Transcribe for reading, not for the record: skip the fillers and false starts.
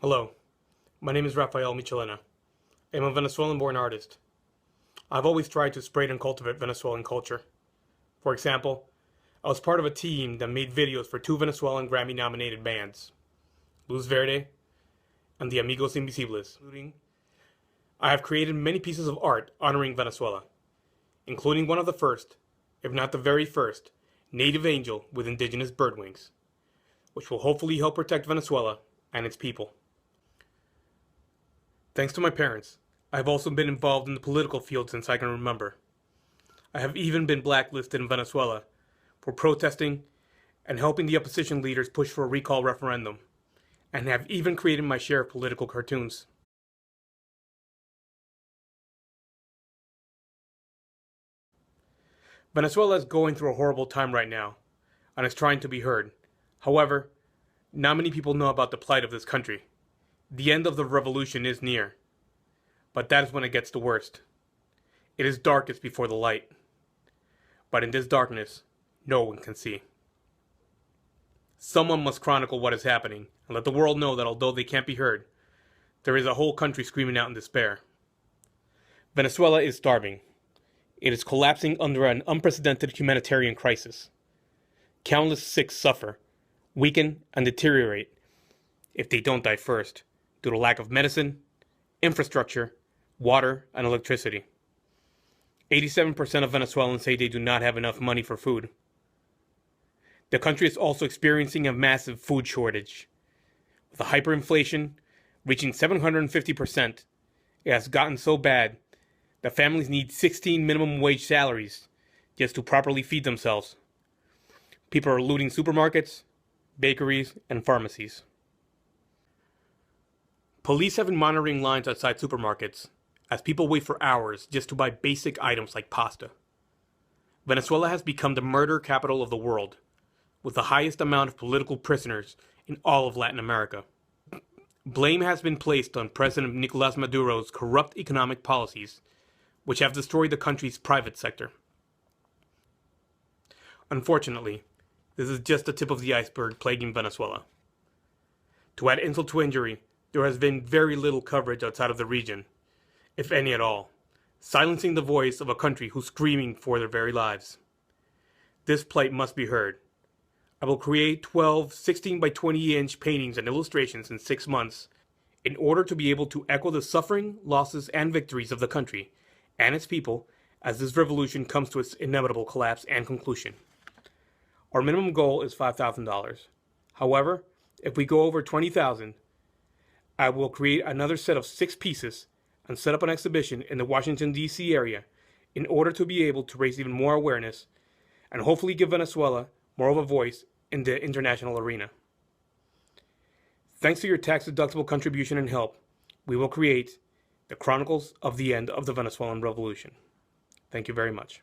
Hello, my name is Rafael Michelena. I am a Venezuelan-born artist. I've always tried to spread and cultivate Venezuelan culture. For example, I was part of a team that made videos for two Venezuelan Grammy-nominated bands, Luz Verde and the Amigos invisibles. I have created many pieces of art honoring Venezuela, including one of the first, if not the very first, native angel with indigenous bird wings, which will hopefully help protect Venezuela and its people. Thanks to my parents, I have also been involved in the political field since I can remember. I have even been blacklisted in Venezuela for protesting and helping the opposition leaders push for a recall referendum, and have even created my share of political cartoons. Venezuela is going through a horrible time right now, and is trying to be heard. However, not many people know about the plight of this country. The end of the revolution is near, but that is when it gets the worst. It is darkest before the light, but in this darkness, no one can see. Someone must chronicle what is happening, and let the world know that although they can't be heard, there is a whole country screaming out in despair. Venezuela is starving. It is collapsing under an unprecedented humanitarian crisis. Countless sick suffer, weaken, and deteriorate, if they don't die first, due to lack of medicine, infrastructure, water, and electricity. 87% of Venezuelans say they do not have enough money for food. The country is also experiencing a massive food shortage. With a hyperinflation reaching 750%, it has gotten so bad that families need 16 minimum wage salaries just to properly feed themselves. People are looting supermarkets, bakeries, and pharmacies. Police have been monitoring lines outside supermarkets as people wait for hours just to buy basic items like pasta. Venezuela has become the murder capital of the world, with the highest amount of political prisoners in all of Latin America. Blame has been placed on President Nicolas Maduro's corrupt economic policies, which have destroyed the country's private sector. Unfortunately, this is just the tip of the iceberg plaguing Venezuela. To add insult to injury, there has been very little coverage outside of the region, if any at all, silencing the voice of a country who's screaming for their very lives. This plight must be heard. I will create 12 16 by 20 inch paintings and illustrations in 6 months in order to be able to echo the suffering, losses, and victories of the country and its people as this revolution comes to its inevitable collapse and conclusion. Our minimum goal is $5,000. However, if we go over $20,000, I will create another set of 6 pieces and set up an exhibition in the Washington, D.C. area in order to be able to raise even more awareness and hopefully give Venezuela more of a voice in the international arena. Thanks to your tax-deductible contribution and help, we will create the Chronicles of the End of the Venezuelan Revolution. Thank you very much.